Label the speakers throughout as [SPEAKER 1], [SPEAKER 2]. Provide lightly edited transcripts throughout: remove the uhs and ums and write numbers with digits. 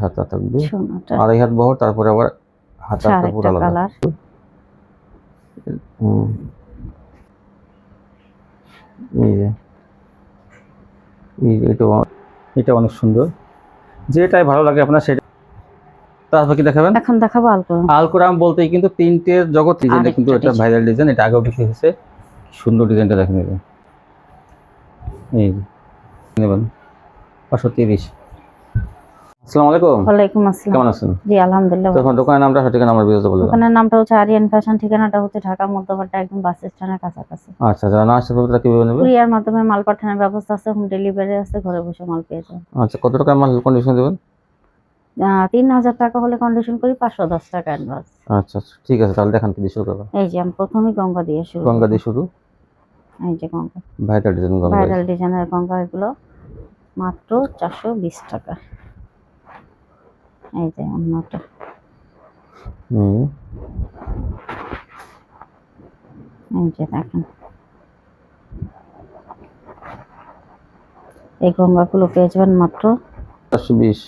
[SPEAKER 1] হাতা থাকবে,
[SPEAKER 2] সোনাটা
[SPEAKER 1] আড়াই হাত বহর, তারপরে আবার হাতাটা পুরো আলাদা।
[SPEAKER 2] কালার।
[SPEAKER 1] এই যে এটা অনেক সুন্দর, যেটাই ভালো লাগে আপনার সেটা। তারপর কি দেখাবেন?
[SPEAKER 2] এখন দেখাবো আলকোরাম।
[SPEAKER 1] আলকোরাম বলতেই কিন্তু তিনটের জগৎ ডিজাইনটা কিন্তু এটা ভাইরাল ডিজাইন, এটা আগেও বিক্রি হয়েছে। সুন্দর ডিজাইনটা দেখেন, এই নেবেন 530। আসসালামু আলাইকুম।
[SPEAKER 2] ওয়ালাইকুম আসসালাম।
[SPEAKER 1] কেমন আছেন?
[SPEAKER 2] জি আলহামদুলিল্লাহ।
[SPEAKER 1] তখন দোকানের নামটা সঠিক নাম্বার বিরত বলবেন।
[SPEAKER 2] দোকানের নামটা হচ্ছে আরিয়ান ফ্যাশন, ঠিকানাটা হচ্ছে ঢাকা মধ্যপাড়া, একদম বাস স্ট্যান্ডের কাছাকাছি।
[SPEAKER 1] আচ্ছা, যারা না আসতে পারবে তারা কিভাবে নেবে?
[SPEAKER 2] কুরিয়ার মাধ্যমে মাল পাঠানোর ব্যবস্থা আছে, হোম ডেলিভারি আছে, ঘরে বসে মাল পেয়ে যাবেন।
[SPEAKER 1] আচ্ছা, কত টাকা মাল কন্ডিশন দেবেন?
[SPEAKER 2] 3000 টাকা হলে কন্ডিশন করি, 510 টাকা অ্যাডভান্স।
[SPEAKER 1] আচ্ছা আচ্ছা, ঠিক আছে, তাহলে দেখান কি দিয়ে শুরু করবো।
[SPEAKER 2] এই যে আমি প্রথমেই গঙ্গা দিয়ে শুরু।
[SPEAKER 1] গঙ্গা দিয়ে শুরু।
[SPEAKER 2] এই যে Ganga,
[SPEAKER 1] viral design Ganga.
[SPEAKER 2] Viral ডিজাইনের গঙ্গা, এগুলো মাত্র 420 টাকা। এই যে অন্যটা, এই যে দেখেন, এই গঙ্গাগুলো পেয়ে যাবেন মাত্র
[SPEAKER 1] 420।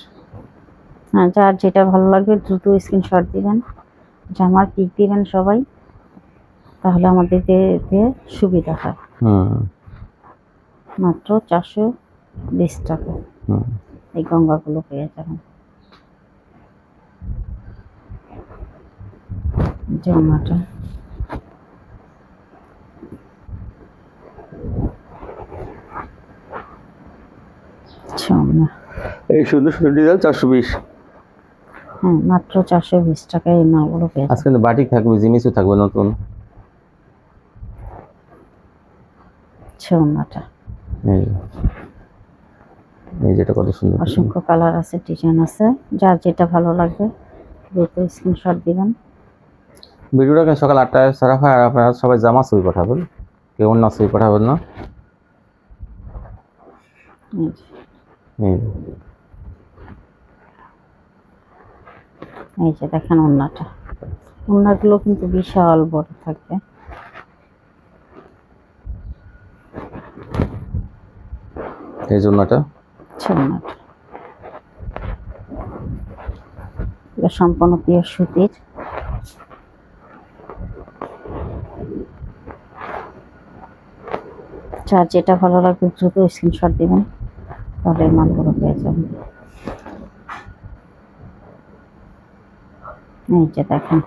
[SPEAKER 2] হ্যাঁ, যার যেটা ভালো লাগবে দ্রুত স্ক্রিনশট দিবেন, জামার পিক দিবেন সবাই, তাহলে আমাদেরকে সুবিধা হয়। মাত্র 420 টাকা এই গঙ্গাগুলো পেয়ে যাবেন। জামাটা
[SPEAKER 1] এই সুন্দর সুন্দর ডিজাইন 420।
[SPEAKER 2] হ্যাঁ, মাত্র 420 টাকায় এই মালগুলো পেয়ে যাবেন।
[SPEAKER 1] আজকে বাটিক থাকবে, জিনিসও থাকবে নতুন।
[SPEAKER 2] ছোনাটা
[SPEAKER 1] এই যেটা কত সুন্দর,
[SPEAKER 2] অসংখ্য কালার আছে, ডিজাইন আছে, যার যেটা ভালো লাগবে দ্রুত স্ক্রিনশট দিবেন।
[SPEAKER 1] ভিডিওটা সকাল 8টায় ছাড়া হয়, আর আপনারা সবাই জামা ছবি পাঠাবেন, কেউ অন্য ছবি পাঠাবেন না।
[SPEAKER 2] এই যে দেখেন ওন্নাটা, ওন্নাগুলো কিন্তু বিশাল বড় থাকবে।
[SPEAKER 1] এই জন্যটা
[SPEAKER 2] সম্পূর্ণ পিওর সুতির। যার যেটা ভালো লাগবে দ্রুত স্ক্রিনশট দিবেন, তাহলে মালগুলো পেয়ে যাবেন। এই যে দেখেন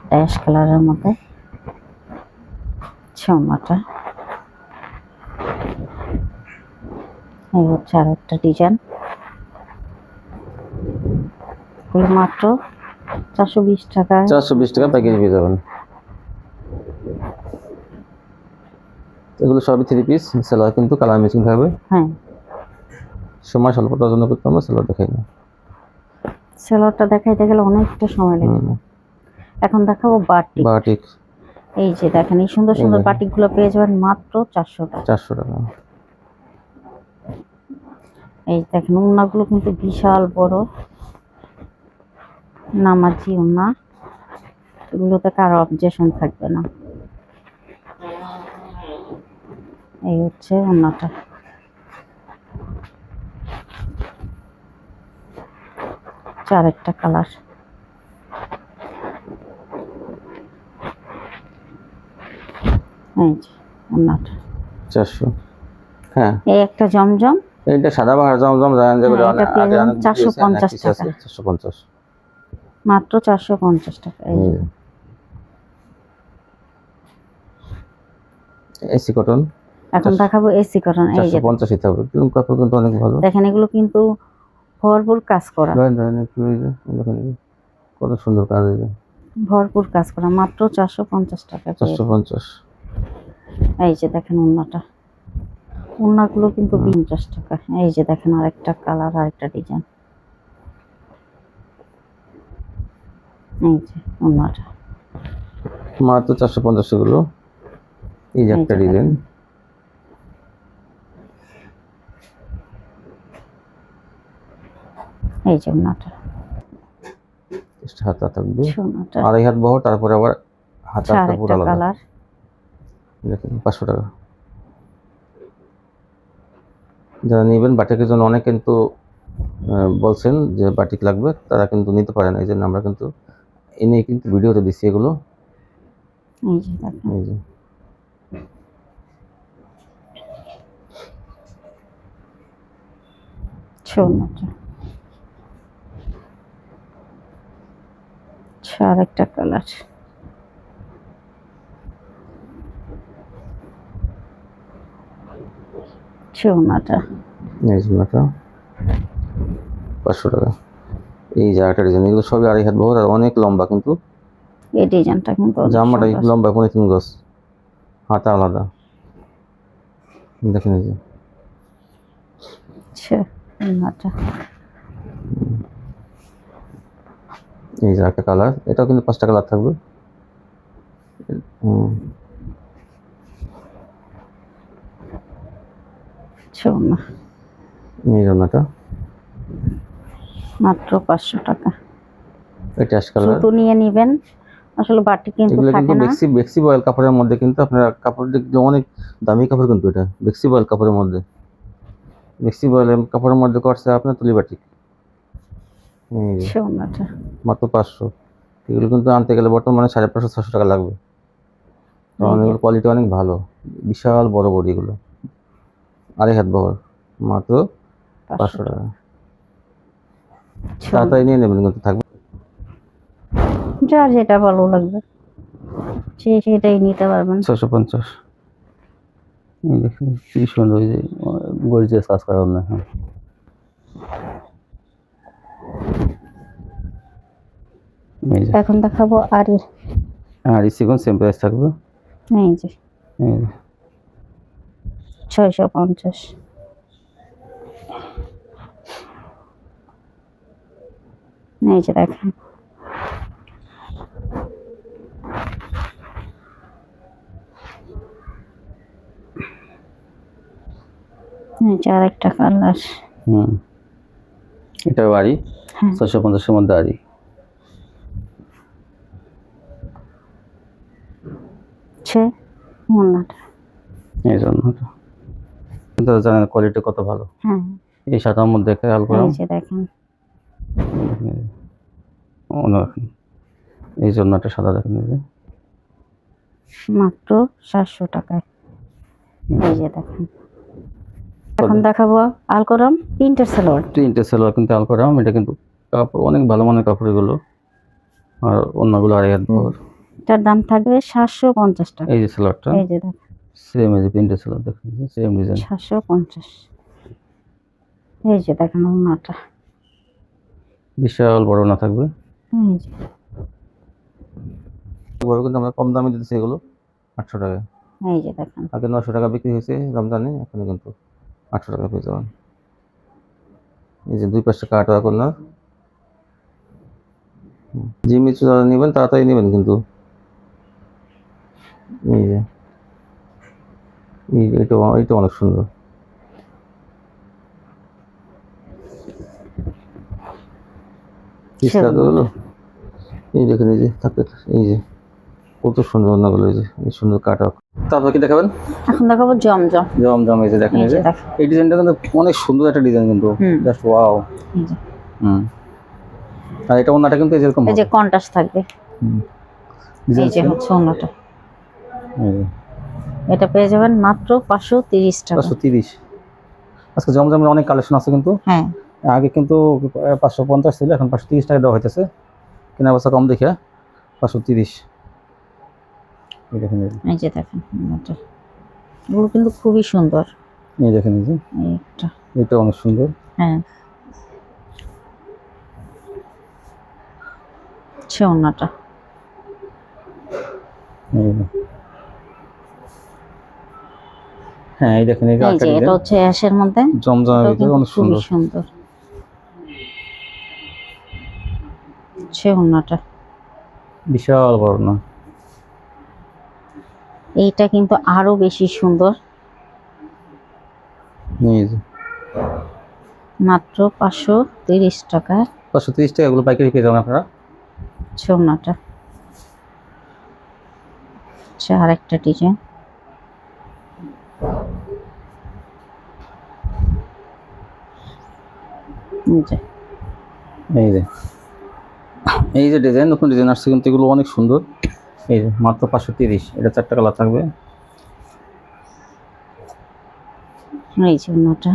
[SPEAKER 2] ড্যাশ কালারের মধ্যে ছোনাটা, এই হচ্ছে আর একটা ডিজাইন, মাত্র 420 টাকা।
[SPEAKER 1] 420 টাকা প্যাকেজ পেয়ে যাবেন। এগুলো সবই 3 পিস সেলার, কিন্তু কালার ম্যাচিং থাকবে।
[SPEAKER 2] হ্যাঁ,
[SPEAKER 1] সময় স্বল্পতার জন্য করতে আমরা সেলার দেখাই না,
[SPEAKER 2] সেলারটা দেখাইতে গেলে অনেকটা সময় লাগে। এখন দেখাবো বাটিক।
[SPEAKER 1] বাটিক
[SPEAKER 2] এই যে দেখেন এই সুন্দর সুন্দর বাটিক গুলো পেয়ে যাবেন মাত্র 400 টাকা।
[SPEAKER 1] 400 টাকা।
[SPEAKER 2] এই দেখেন ওন্নাগুলো কিন্তু বিশাল বড়, নামাজি ওন্না, এগুলোতে কারো অবজেকশন থাকবে না। এই হচ্ছে ওন্নাটা, চারটা কালার। এই যে ওন্নাটা
[SPEAKER 1] 400। হ্যাঁ,
[SPEAKER 2] এই একটা জমজম,
[SPEAKER 1] এইটা সাদা বাহার জমজম জানেন, যেগুলো
[SPEAKER 2] 450 টাকা।
[SPEAKER 1] 450
[SPEAKER 2] মাত্র 450 টাকা। এই যে
[SPEAKER 1] এসি কটন।
[SPEAKER 2] এখন দেখাবো এসি কটন। এই যে
[SPEAKER 1] 450 হবে, কিন্তু কাপড় কিন্তু অনেক ভালো।
[SPEAKER 2] দেখেন এগুলো কিন্তু ভরপুর কাজ করা,
[SPEAKER 1] কত সুন্দর কাজ,
[SPEAKER 2] ভরপুর কাজ করা, মাত্র 450 টাকা।
[SPEAKER 1] 450।
[SPEAKER 2] এই যে দেখেন ওন্নাটা, ওন্নাগুলো কিন্তু 50 টাকা। এই যে দেখেন আরেকটা কালার, আরেকটা ডিজাইন। এই যে ওন্নাটা
[SPEAKER 1] মাত্র 450 গুলো। এই যে একটা ডিজাইন,
[SPEAKER 2] এই যে ওন্নাটা
[SPEAKER 1] হাতা থাকবে, আড়াই হাত বহর, তারপরে আবার হাতাটা পুরো আলাদা।
[SPEAKER 2] কালার
[SPEAKER 1] দেখেন 500 টাকা। যারা নেবেন বাটিকের জন্য অনেক কিন্তু বলছেন যে বাটিক লাগবে, তারা কিন্তু নিতে পারেন। এই জন্য আমরা কিন্তু এনে কিন্তু ভিডিওতে দিচ্ছি এগুলো।
[SPEAKER 2] এই যে দেখেন,
[SPEAKER 1] এই যে
[SPEAKER 2] ছৌনাটা। আচ্ছা, আরেকটা কালার। ছৌনাটা।
[SPEAKER 1] এই জন্যটা 500 টাকা। এই যে আরেকটা ডিজাইন, এগুলো সবই 2.5 হাত বহর আর অনেক লম্বা, কিন্তু
[SPEAKER 2] এই ডিজাইনটা কিন্তু অনেক
[SPEAKER 1] জামাটা
[SPEAKER 2] সুন্দর।
[SPEAKER 1] একটু লম্বা, 3.5 গজ, হাতা আলাদা। দেখেন এই যে
[SPEAKER 2] আচ্ছা, ছৌনাটা।
[SPEAKER 1] এই যে একটা কালার, এটাও কিন্তু 5টা কালার থাকবে।
[SPEAKER 2] ছৌনা
[SPEAKER 1] এই জন্যটা
[SPEAKER 2] মাত্র 500 টাকা।
[SPEAKER 1] এটা অ্যাশ কালার।
[SPEAKER 2] জুতো নিয়ে নেবেন, আসলে বাটি কিন্তু
[SPEAKER 1] এগুলো
[SPEAKER 2] থাকে
[SPEAKER 1] কিন্তু
[SPEAKER 2] না।
[SPEAKER 1] বেক্সি বয়েল কাপড়ের মধ্যে, কিন্তু আপনারা কাপড় দেখলে অনেক দামি কাপড়, কিন্তু এটা বেক্সি বয়েল কাপড়ের মধ্যে, বেক্সি বয়েল কাপড়ের মধ্যে করছে আপনার তুলি বাটিক। এই যে
[SPEAKER 2] ছৌনাটা।
[SPEAKER 1] মাত্র 500। এগুলো কিন্তু আনতে গেলে বর্তমানে 550-600 টাকা লাগবে, কারণ
[SPEAKER 2] এই যে
[SPEAKER 1] এগুলো কোয়ালিটি অনেক ভালো, বিশাল বড় বড়ি এগুলো, 2.5 হাত বহর, মাত্র 500 টাকা।
[SPEAKER 2] ছৌনা।
[SPEAKER 1] তাড়াতাড়ি নিয়ে নেবেন, কিন্তু থাকবে।
[SPEAKER 2] যার যেটা ভালো লাগবে সে সেটাই নিতে পারবেন।
[SPEAKER 1] 650। এই দেখুন কি সুন্দর, এই যে গর্জিয়াস কাজ করা না। হ্যাঁ, এই যে
[SPEAKER 2] এখন দেখাবো আরি।
[SPEAKER 1] আর সিকোয়েন্স সেম প্রাইস থাকবে।
[SPEAKER 2] এই যে
[SPEAKER 1] এই যে
[SPEAKER 2] 650। এই যে দেখেন, এই যে আরেকটা কালার।
[SPEAKER 1] এটা বাড়ি
[SPEAKER 2] হ্যাঁ,
[SPEAKER 1] 650-এর মধ্যে আড়ি।
[SPEAKER 2] ওড়নাটা।
[SPEAKER 1] এই জন্য কিন্তু জানেন কোয়ালিটি কত ভালো।
[SPEAKER 2] হ্যাঁ,
[SPEAKER 1] এই সাদার মধ্যে খেয়াল
[SPEAKER 2] এই
[SPEAKER 1] করুন,
[SPEAKER 2] যে দেখেন,
[SPEAKER 1] এই জন্যটা সাদা দেখেন, এই যে
[SPEAKER 2] মাত্র 700 টাকায়। এই যে দেখেন, এখন দেখাবো আলকরাম প্রিন্টের সালোয়ার।
[SPEAKER 1] প্রিন্টের সেলোয়ার কিন্তু আলকরাম, এটা কিন্তু কাপড় অনেক ভালো মানের কাপড় এগুলো, আর অন্যগুলো 2.5 হাত বহর।
[SPEAKER 2] এটার দাম থাকবে 750 টাকা।
[SPEAKER 1] এই যে সেলোয়ারটা
[SPEAKER 2] এই যে দেখেন,
[SPEAKER 1] সেম, এই যে প্রিন্টের সেলোয়ার দেখেন, সেম ডিজাইন।
[SPEAKER 2] 750। এই যে দেখেন ওড়নাটা।
[SPEAKER 1] বিশাল বড় না থাকবে,
[SPEAKER 2] এই যে
[SPEAKER 1] কিন্তু আমরা কম দামে দিতেছি এগুলো 800 টাকায়।
[SPEAKER 2] এই যে দেখেন,
[SPEAKER 1] আগে 900 টাকা বিক্রি হয়েছে রমজানে, এখন কিন্তু 800 টাকা পেয়ে যাবেন। এই যে 2 পাশে কাটা কর্নার। জিমি যারা নেবেন তাড়াতাড়ি নেবেন, কিন্তু এই যে এটা অনেক সুন্দর। হলো এই দেখেন, এই যে থাকে, এই যে কত সুন্দর অন্যগুলো, এই যে এই সুন্দর কাটা। তারপর কি দেখাবেন?
[SPEAKER 2] এখন দেখাবো জমজম।
[SPEAKER 1] জমজম, এই যে দেখেন, এই যে এই ডিজাইনটা কিন্তু অনেক সুন্দর একটা ডিজাইন, কিন্তু জাস্ট ওয়াও।
[SPEAKER 2] এই যে
[SPEAKER 1] আর এটা ওন্নাটা কিন্তু এরকম,
[SPEAKER 2] এই যে কন্ট্রাস্ট থাকবে। এই যে হচ্ছে ওন্নাটা। এটা পেয়ে যাবেন মাত্র 530 টাকা।
[SPEAKER 1] 530। আজকে জমজমের অনেক কালেকশন আছে, কিন্তু
[SPEAKER 2] হ্যাঁ,
[SPEAKER 1] আগে কিন্তু 550 ছিল, এখন 530 টাকা দেওয়া হইতেছে, কেনা বেচা কম দেখে 530। এই দেখেন,
[SPEAKER 2] এই যে দেখেন ওন্নাটা, এগুলো কিন্তু খুবই সুন্দর।
[SPEAKER 1] এই দেখেন, এই যে
[SPEAKER 2] একটা,
[SPEAKER 1] এটা অনেক সুন্দর।
[SPEAKER 2] হ্যাঁ, সে ওন্নাটা।
[SPEAKER 1] হ্যাঁ, এই দেখেন, এই
[SPEAKER 2] যে এটা হচ্ছে অ্যাশের মধ্যে,
[SPEAKER 1] জমজমের ভিতরে অনেক
[SPEAKER 2] খুবই
[SPEAKER 1] সুন্দর।
[SPEAKER 2] সুন্দর। সে ওন্নাটা
[SPEAKER 1] বিশাল বড় না,
[SPEAKER 2] এইটা কিন্তু আরো বেশি সুন্দর।
[SPEAKER 1] এই যে
[SPEAKER 2] মাত্র 530 টাকা।
[SPEAKER 1] 530 টাকা, এগুলো পাইকারি পেয়ে যাবেন আপনারা।
[SPEAKER 2] সোনাটা আরেকটা ডিজাইন। এই যে
[SPEAKER 1] এই যে এই যে ডিজাইন, নতুন ডিজাইন আসছে কিন্তু এগুলো অনেক সুন্দর। এই যে মাত্র 530, এটা 4টা কালার থাকবে।
[SPEAKER 2] এই যে ওনাটা,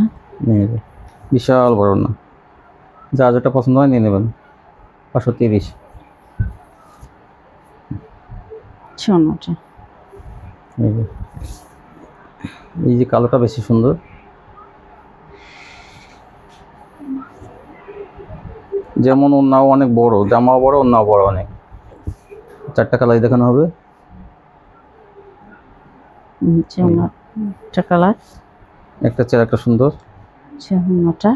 [SPEAKER 1] এই যে বিশাল বড় না, যা যেটা পছন্দ হয় নিয়ে নেবেন। 530।
[SPEAKER 2] ওনাটা
[SPEAKER 1] এই যে এই যে কালোটা বেশি সুন্দর। যেমন ওনাও অনেক বড়, জামাও বড়, ওনাও বড় অনেক। 4টা কালারই দেখানো হবে।
[SPEAKER 2] ওনাটা কালার,
[SPEAKER 1] একটা চেয়ে একটা সুন্দর।
[SPEAKER 2] ওনাটা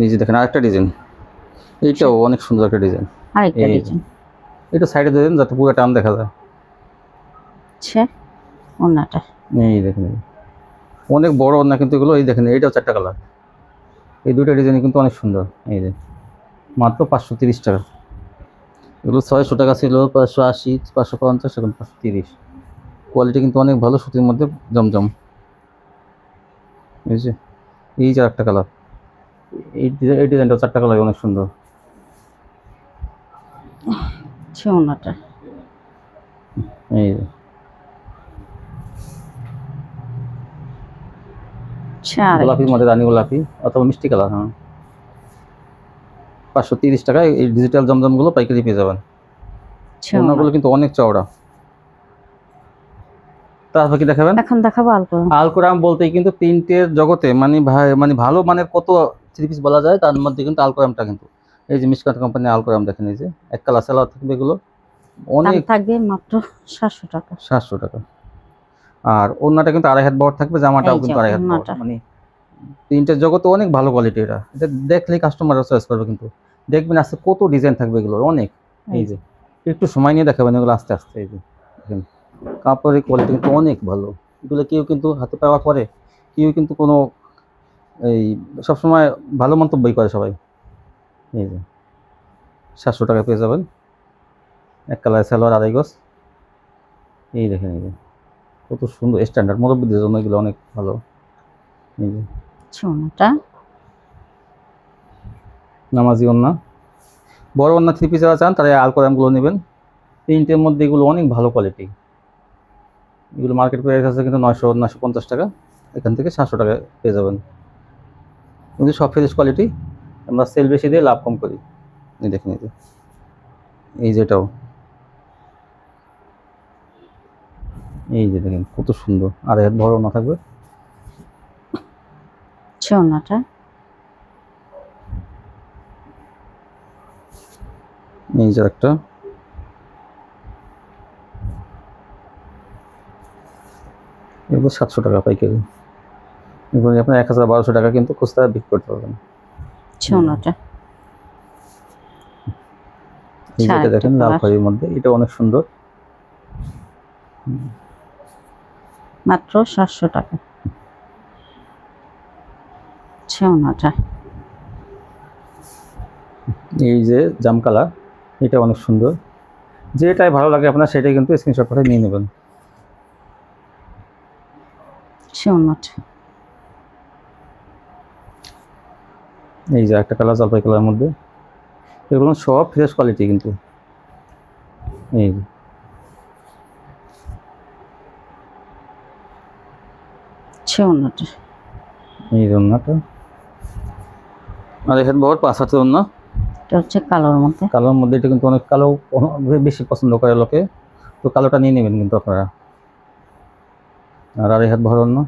[SPEAKER 1] নিজে দেখেন আরেকটা ডিজাইন, এইটাও অনেক সুন্দর একটা ডিজাইন।
[SPEAKER 2] আরেকটা
[SPEAKER 1] এই যে।
[SPEAKER 2] ডিজাইন।
[SPEAKER 1] এটা সাইডে দেবেন যাতে পুরো টান দেখা যায়।
[SPEAKER 2] ওনাটা
[SPEAKER 1] এই দেখেন অনেক বড় ওনা কিন্তু এগুলো। এই দেখেন এইটাও 4টা কালার, এই দুটো ডিজাইন কিন্তু অনেক সুন্দর। এই যে মাত্র 530 টাকা। এগুলো 600 টাকা ছিল, 580, 550, এখন 530। কোয়ালিটি কিন্তু অনেক ভালো, সুতির মধ্যে জমজম। এই যে এই যে একটা কালার, এই ডিজাইনটাও 4টা কালার অনেক সুন্দর।
[SPEAKER 2] ওনাটা
[SPEAKER 1] এই যে গোলাপির মধ্যে রানী গোলাপি অথবা মিষ্টি কালার। হ্যাঁ, 530 টাকায় এই ডিজিটাল জমজমগুলো পাইকারি পেয়ে যাবেন। ওনাগুলো কিন্তু অনেক চওড়া। তারপর কি দেখাবেন?
[SPEAKER 2] এখন দেখাবো আলকোরাম।
[SPEAKER 1] আলকোরাম বলতেই কিন্তু প্রিন্টের জগতে মানে ভালো মানের কত থ্রি পিস বলা যায়, তার মধ্যে কিন্তু আলকোরামটা কিন্তু। এই যে মিসকাত কোম্পানি আলকোরাম দেখেন, এই যে এক কালার সালোয়ার থাকবে, এগুলো অনেক
[SPEAKER 2] থাকবে মাত্র 700 টাকা।
[SPEAKER 1] 700 টাকা। আর ওড়নাটা কিন্তু 2.5 হাত বড় থাকবে, জামাটাও কিন্তু 2.5 হাত বড়। মানে প্রিন্টের জগতে অনেক ভালো কোয়ালিটি। এটা দেখলেই কাস্টমাররা চয়েস করবে। কিন্তু দেখবেন আজকে কত ডিজাইন থাকবে এগুলো অনেক। এই যে একটু সময় নিয়ে দেখাবেন এগুলো আস্তে আস্তে। এই যে দেখেন কাপড়ের কোয়ালিটি কিন্তু অনেক ভালো। এগুলো কেউ কিন্তু হাতে পাওয়ার পরে কেউ কিন্তু কোনো এই সবসময় ভালো মন্তব্যই করে সবাই। এই যে 700 টাকা পেয়ে যাবেন, এক কালার সালোয়ার, 2.5 গজ। এই দেখেন এই যে কত সুন্দর স্ট্যান্ডার্ড, মুরব্বীদের জন্য এগুলো অনেক ভালো। এই যে
[SPEAKER 2] ওনাটা
[SPEAKER 1] নামাজি ওন্না, বড় ওন্না থ্রি পিস যারা চান তারা আলকোরামগুলো নেবেন। প্রিন্টের মধ্যে এগুলো অনেক ভালো কোয়ালিটি। এগুলো মার্কেট প্রাইস আছে কিন্তু 950 টাকা, এখান থেকে 700 টাকা পেয়ে যাবেন। কিন্তু সব ফ্রেশ কোয়ালিটি, আমরা সেল বেশি দিয়ে লাভ কম করি। এই দেখেন এই যেটাও, এই যে দেখেন কত সুন্দর, 2.5 হাত বড় না থাকবে।
[SPEAKER 2] ওনাটা
[SPEAKER 1] এই যে একটা, এগুলো 700 টাকা পাইকারি। এগুলো আপনার 1000-1200 টাকা কিন্তু খুচরা বিক্রি করতে পারবেন।
[SPEAKER 2] ওনাটা
[SPEAKER 1] এই যেটা দেখেন লাল খয়েরির মধ্যে, এটা অনেক সুন্দর,
[SPEAKER 2] মাত্র 700 টাকা। ওনাটা
[SPEAKER 1] এই যে জাম কালার, এটা অনেক সুন্দর। যেটাই ভালো লাগে আপনার সেটাই কিন্তু স্ক্রিনশট করে নিয়ে নেবেন।
[SPEAKER 2] ওনাটা
[SPEAKER 1] এই যে একটা কালার জলপাই কালারের মধ্যে, এগুলো সব ফ্রেশ কোয়ালিটি কিন্তু। এই
[SPEAKER 2] ওনাটা
[SPEAKER 1] এই ওন্নাটা, আর এখানে বড় 5 হাতের ওন্না,
[SPEAKER 2] এটা হচ্ছে কালোর মধ্যে।
[SPEAKER 1] কালোর মধ্যে এটা কিন্তু অনেক কালো বেশি পছন্দ করে লোকে, তো কালোটা নিয়ে নেবেন কিন্তু আপনারা। আর 2.5 হাত বড় ওন্না,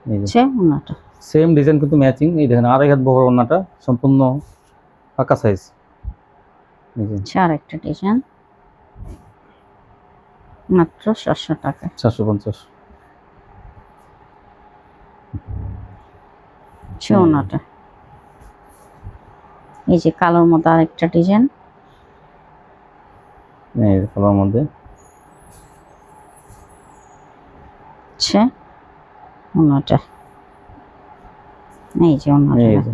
[SPEAKER 1] এই যে
[SPEAKER 2] ওনাটা
[SPEAKER 1] সেম ডিজাইন কিন্তু ম্যাচিং। এই দেখেন 2.5 হাত বড় ওন্নাটা সম্পূর্ণ ফাঁকা সাইজ। এই যে
[SPEAKER 2] আরেকটা ডিজাইন, মাত্র 700 টাকা।
[SPEAKER 1] 750।
[SPEAKER 2] ওনাটা এই যে কালোর মধ্যে আরেকটা ডিজাইন,
[SPEAKER 1] এই কালোর মধ্যে
[SPEAKER 2] ওনাটা এই যে ওনাটা,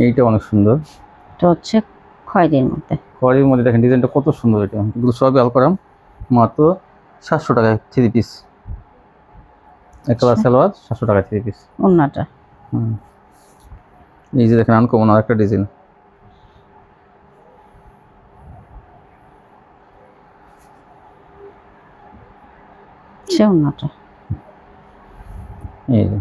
[SPEAKER 1] এইটা অনেক সুন্দর।
[SPEAKER 2] এটা হচ্ছে খয়েরির মধ্যে।
[SPEAKER 1] খয়েরির মধ্যে দেখেন ডিজাইনটা কত সুন্দর। এটা এগুলো সবই আলকোরাম, মাত্র 700 টাকায় থ্রি পিস। এক কালার সালোয়ার 700 টাকা 3 পিস।
[SPEAKER 2] ওন্নাটা
[SPEAKER 1] এই যে দেখেন আনকমন আর একটা ডিজাইন,
[SPEAKER 2] সে ওন্নাটা
[SPEAKER 1] এই যে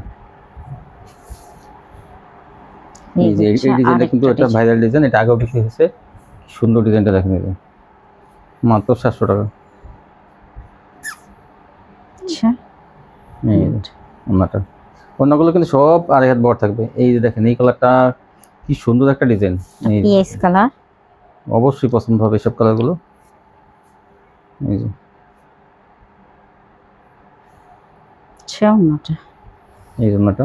[SPEAKER 1] এই যে এই ডিজাইনটা কিন্তু একটা ভাইরাল ডিজাইন, এটা আগেও বিক্রি হয়েছে। সুন্দর ডিজাইনটা দেখেন, এই যে মাত্র 700 টাকা।
[SPEAKER 2] আচ্ছা
[SPEAKER 1] এই ওন্নাটা, ওন্নাগুলো কিন্তু সব আড়াই হাত বড় থাকবে। এই যে দেখেন এই কালারটা কি সুন্দর একটা ডিজাইন, এই
[SPEAKER 2] পিএস কালার
[SPEAKER 1] অবশ্যই পছন্দ হবে সব কালারগুলো। এই যে
[SPEAKER 2] সে ওন্নাটা
[SPEAKER 1] এই ওন্নাটা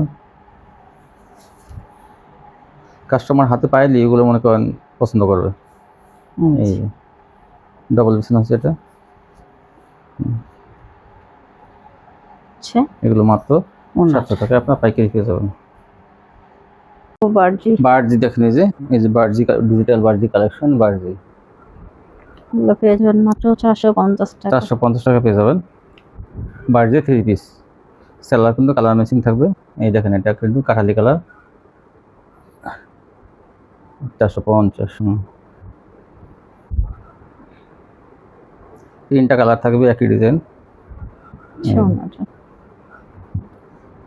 [SPEAKER 1] কাস্টমার হাতে পাইলে এগুলো মনে করেন পছন্দ করবে। এই যে ডাবল বিছান আছে এটা,
[SPEAKER 2] আচ্ছা
[SPEAKER 1] এগুলো মাত্র 700 টাকা আপনার পাইকারি পেয়ে যাবেন।
[SPEAKER 2] বার্জি
[SPEAKER 1] বার্জি দেখেন, এই যে বার্জি ডিজিটাল বার্জি কালেকশন, বার্জি
[SPEAKER 2] এগুলো পেয়ে যাবেন মাত্র 450 টাকা।
[SPEAKER 1] 450 টাকা পেয়ে যাবেন। বার্জি 3 পিস, সেলার কিন্তু কালার ম্যাচিং থাকবে। এই দেখেন এটা কিন্তু কাঠালি কালার, 450। তিনটা কালার থাকবে একই ডিজাইন।
[SPEAKER 2] সোনাটা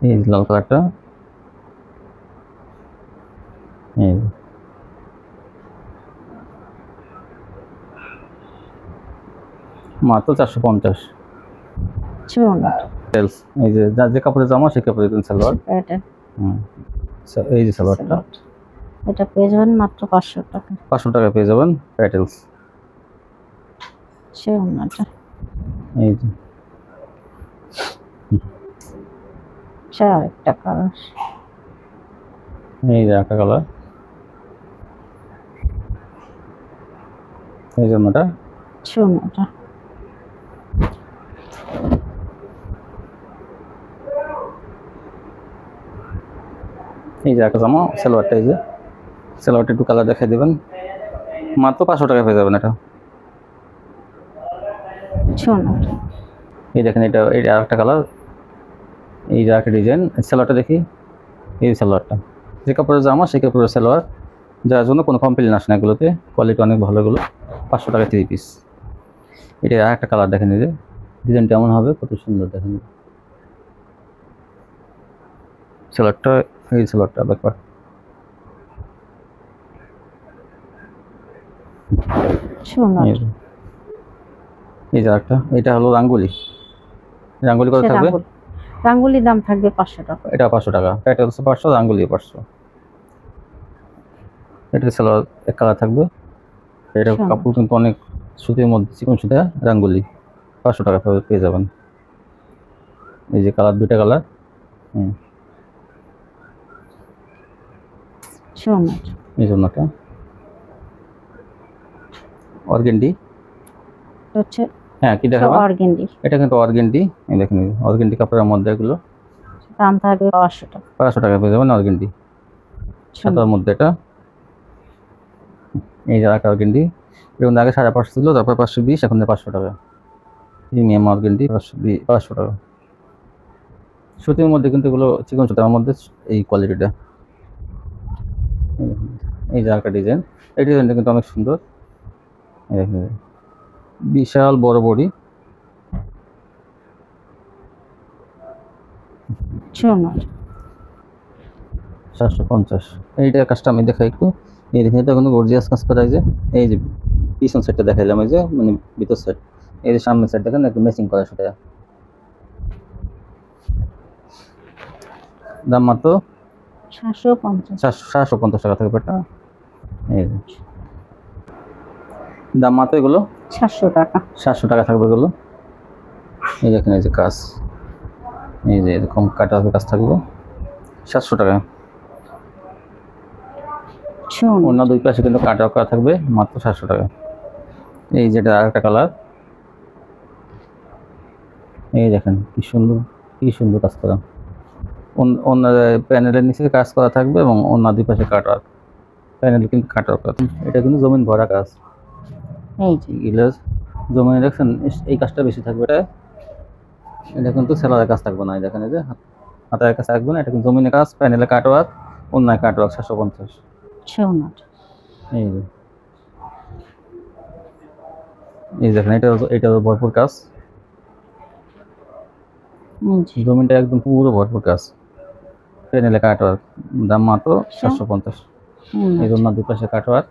[SPEAKER 1] এই লাল কালারটা, এই মাত্র 450।
[SPEAKER 2] সোনাটা
[SPEAKER 1] সেলস, এই যে যার যে কাপড়ের জামা সেই কাপড়ের সালোয়ার।
[SPEAKER 2] এটা
[SPEAKER 1] এই যে সালোয়ারটা
[SPEAKER 2] এটা পেয়ে যাবেন মাত্র 500 টাকা।
[SPEAKER 1] 500 টাকা পেয়ে যাবেন। প্যাটেলস,
[SPEAKER 2] সোনাটা
[SPEAKER 1] এই যে
[SPEAKER 2] একটা কালার,
[SPEAKER 1] এই যে একটা কালার, এই জামাটা
[SPEAKER 2] সোনাটা
[SPEAKER 1] এই যে একটা জামা সালোয়ারটা, এই যে সালোয়ারটা একটু কালার দেখাই দেবেন, মাত্র 500 টাকা পেয়ে যাবেন। এটা
[SPEAKER 2] সোনাটা
[SPEAKER 1] এই দেখেন এটা আরেকটা কালার, এই যে একটা ডিজাইন। সালোয়ারটা দেখি, এই সালোয়ারটা যে কাপড়ের জামা সেই কাপড়ের সালোয়ার, যার জন্য কোনো কমপ্লেন আসে না, এগুলোতে কোয়ালিটি অনেক ভালো। এগুলো 500 টাকা 3 পিস। এটা আরেকটা কালার দেখেন, এই যে ডিজাইনটা এমন হবে, কত সুন্দর দেখেন সালোয়ারটা। এই সালোয়ারটা ব্যাপার,
[SPEAKER 2] সোনাটা
[SPEAKER 1] এই যে একটা, এটা হলো রাঙ্গুলি, রাঙ্গুলি কত থাকবে?
[SPEAKER 2] রাঙ্গুলির দাম থাকবে 500 টাকা।
[SPEAKER 1] এটা 500 টাকা, এটা হচ্ছে 500, রাঙ্গুলি 500। এটা সালোয়ার এক কালার থাকবে। এটা কাপড় কিন্তু অনেক সুতির মধ্যে, চিকন সুতা, রাঙ্গুলি 500 টাকা পেয়ে যাবেন। এই যে কালার, দুইটা কালার। এই জন্যটা অর্গেন্ডি
[SPEAKER 2] হচ্ছে,
[SPEAKER 1] হ্যাঁ কি দেখাবো,
[SPEAKER 2] অর্গেন্ডি।
[SPEAKER 1] এটা কিন্তু অর্গেন্ডি, এই দেখেন অর্গেন্ডি কাপড়ের মধ্যে এগুলো
[SPEAKER 2] দাম থাকবে 500 টাকা।
[SPEAKER 1] 500 টাকা পেয়ে যাবেন অর্গেন্ডি সাদার মধ্যে। এটা এই যে একটা অর্গেন্ডি, এরকম আগে 550 ছিল, তারপর 520, এখন 500 টাকা। প্রিমিয়াম অর্গেন্ডি 500 টাকা। সুতির মধ্যে কিন্তু এগুলো চিকন সুতার মধ্যে এই কোয়ালিটিটা। এই যে একটা ডিজাইন, এই ডিজাইনটা কিন্তু অনেক সুন্দর। বিশাল বড় বডি, 750। এইটা কাজটা আমি দেখাই একটু, এই দেখেন এটা কিন্তু গর্জিয়াস কাজ করা। এই যে পিছন সাইডটা দেখাইলাম, এই যে মানে ভিতর সাইড, এই যে সামনের সাইড দেখেন একটু ম্যাচিং করা সেটা। দাম মাত্র 750 টাকা থাকবে এটা। এই দাম মাত্র এগুলো
[SPEAKER 2] 700 টাকা।
[SPEAKER 1] 700 টাকা থাকবে এগুলো। এই দেখেন এই যে কাজ, এই যে এরকম কাটা কাজ থাকবে 700 টাকা। অন্য দুই পাশে কিন্তু কাটা করা থাকবে, মাত্র 700 টাকা। এই যেটা আরেকটা কালার, এই দেখেন কি সুন্দর, কি সুন্দর কাজ করা। অন্য প্যানেলের নিচে কাজ করা থাকবে এবং অন্য দুই পাশে কাটা, প্যানেল কিন্তু কাটা করা। এটা কিন্তু জমিন ভরা কাজ, এই যে জমিনে দেখছেন এই কাজটা বেশি থাকবে। এটা এটা কিন্তু সেলারের কাজ থাকবে না, এই দেখেন এই যে হাতের কাজ থাকবে না, এটা কিন্তু জমিনে কাজ, প্যানেলে কাটওয়ার্ক, অন্যায় কাটওয়ার্ক 750।
[SPEAKER 2] আচ্ছা ওনাটা
[SPEAKER 1] এই যে এই দেখেন এটা ভরপুর কাজ,
[SPEAKER 2] এই যে
[SPEAKER 1] জমিনটা একদম পুরো ভরপুর কাজ, প্যানেলে কাটওয়ার্ক, দাম মাত্র 750। এই জন্য দুই পাশে কাটওয়ার্ক।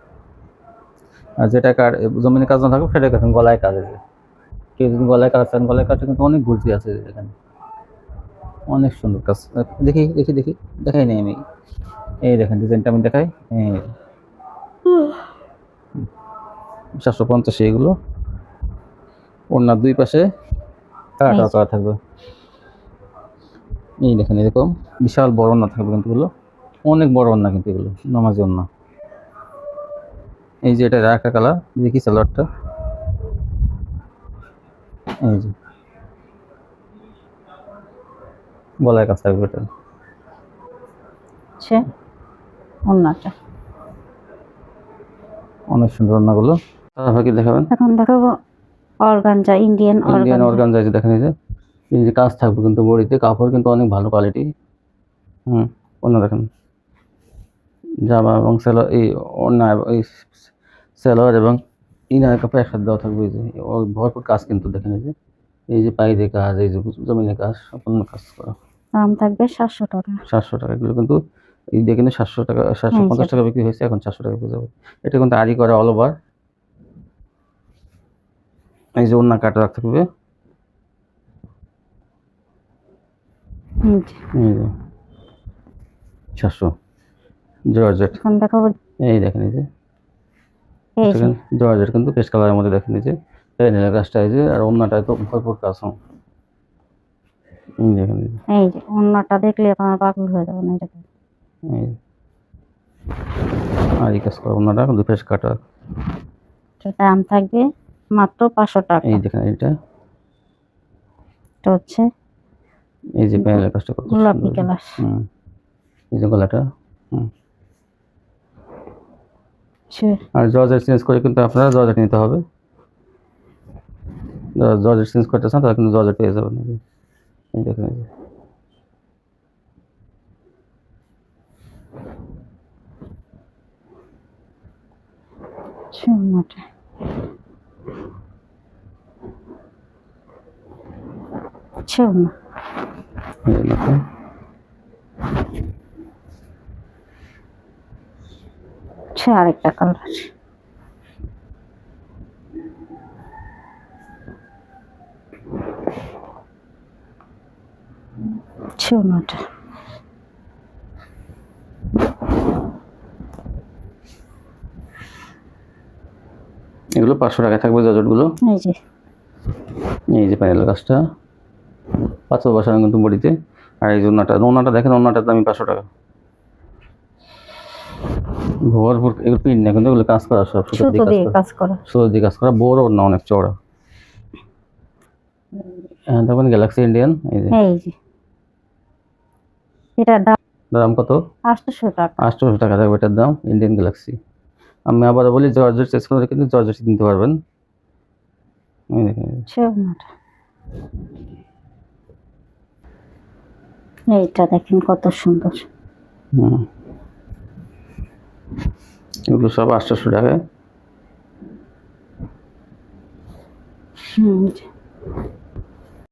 [SPEAKER 1] আর যেটা জমিনে কাজ না থাকবে সেটা দেখেন গলায় কাজ আছে, কেউ যদি গলায় কাজ চান গলায় কাজটা কিন্তু অনেক ঘুরতি আছে এখানে, অনেক সুন্দর কাজ। দেখি দেখি দেখি দেখাই নেই আমি, এই দেখেন ডিজাইনটা আমি দেখাই, 750 এগুলো, ওনার দুই পাশে কাটা করা থাকবে। এই দেখেন এরকম বিশাল বড় ওড়না থাকবে কিন্তু এগুলো, অনেক বড় ওড়না কিন্তু এগুলো নামাজি ওড়না। এই যে এটা একটা কালার, দেখি সালোয়ারটা, এই যে গলায় কাজ থাকবে এটা,
[SPEAKER 2] আচ্ছা ওনাটা
[SPEAKER 1] অনেক সুন্দর ওড়নাগুলো। তারপর কি দেখাবেন?
[SPEAKER 2] এখন দেখাবো organza, Indian
[SPEAKER 1] Indian
[SPEAKER 2] organza.
[SPEAKER 1] Organza, যে দেখেন এই যে কাজ থাকবে কিন্তু বডিতে, কাপড় কিন্তু অনেক ভালো কোয়ালিটি। ওড়না দেখেন, জামা এবং সেলোয়ার, এই ওড়না এই সেলোয়ার এবং ইনার কাপড় একসাথে দেওয়া থাকবে। এই যে ভরপুর কাজ কিন্তু দেখেন, এই যে পাইরে কাজ, এই যে জমিনের কাজ, সম্পূর্ণ কাজ করা।
[SPEAKER 2] দাম থাকবে 700 টাকা।
[SPEAKER 1] 700 টাকা এগুলো কিন্তু, এই দিয়ে কিন্তু 700 টাকা 750 টাকা বিক্রি হয়েছে, এখন 400 টাকা পেয়ে যাবে। এটা কিন্তু আরি করা অল ওভার। এই যে ওড়না কাটা রাখতে হবে, এই যে 700 জর্জেট।
[SPEAKER 2] এখন দেখাবো
[SPEAKER 1] এই দেখেন এই যে
[SPEAKER 2] এই যে
[SPEAKER 1] জর্জেট কিন্তু পেস্ট কালারের মধ্যে দেখেন, এই যে প্যানেলের কাজটা, এই যে আর ওড়নাটায় তো ভরপুর কাজ। এই দেখেন
[SPEAKER 2] এই যে ওড়নাটা দেখলে আপনার পাগল হয়ে যাবেন। এটা
[SPEAKER 1] এই আর এই কাজ করা ওড়নাটা দুই পাশে কাটা।
[SPEAKER 2] দাম থাকবে মাত্র 500 টাকা।
[SPEAKER 1] এই দেখেন এটা
[SPEAKER 2] হচ্ছে
[SPEAKER 1] এই যে প্যানেলের কাজটা কত
[SPEAKER 2] গোলাপি কালার।
[SPEAKER 1] এই যে গলাটা।
[SPEAKER 2] Sure.
[SPEAKER 1] আর জর্জেট চেঞ্জ করে কিন্তু আপনারা জর্জেট নিতে হবে, জর্জেট চেঞ্জ করতে চান তাহলে কিন্তু জর্জেট পেয়ে যাবেন। এই দেখেন এই যে
[SPEAKER 2] ওড়নাটা ওড়না,
[SPEAKER 1] এই দেখেন
[SPEAKER 2] আরেকটা কালার। ওড়নাটা
[SPEAKER 1] এগুলো 500 টাকা থাকবে জর্জেটগুলো। এই যে প্যানেলের কাজটা 500 বসানো কিন্তু বডিতে। আর এই যে ওড়নাটা দেখেন, ওড়নাটার দামই 500 টাকা। ভরপুর এগুলো প্রিন্ট না কিন্তু এগুলো কাজ করা, সব সুতো দিয়ে কাজ করা, সুতো দিয়ে কাজ করা, বড় ওড়না, অনেক চওড়া। দেখুন গ্যালাক্সি ইন্ডিয়ান। এই যে
[SPEAKER 2] এটার
[SPEAKER 1] দাম কত?
[SPEAKER 2] 800 টাকা।
[SPEAKER 1] 800 টাকা থাকবে এটার দাম, ইন্ডিয়ান গ্যালাক্সি। আমি আবার বলি জর্জেট চেঞ্জ করে কিন্তু জর্জেট কিনতে পারবেন। এই দেখেন
[SPEAKER 2] এইটা দেখেন কত সুন্দর।
[SPEAKER 1] এগুলো সব 800 টাকায়।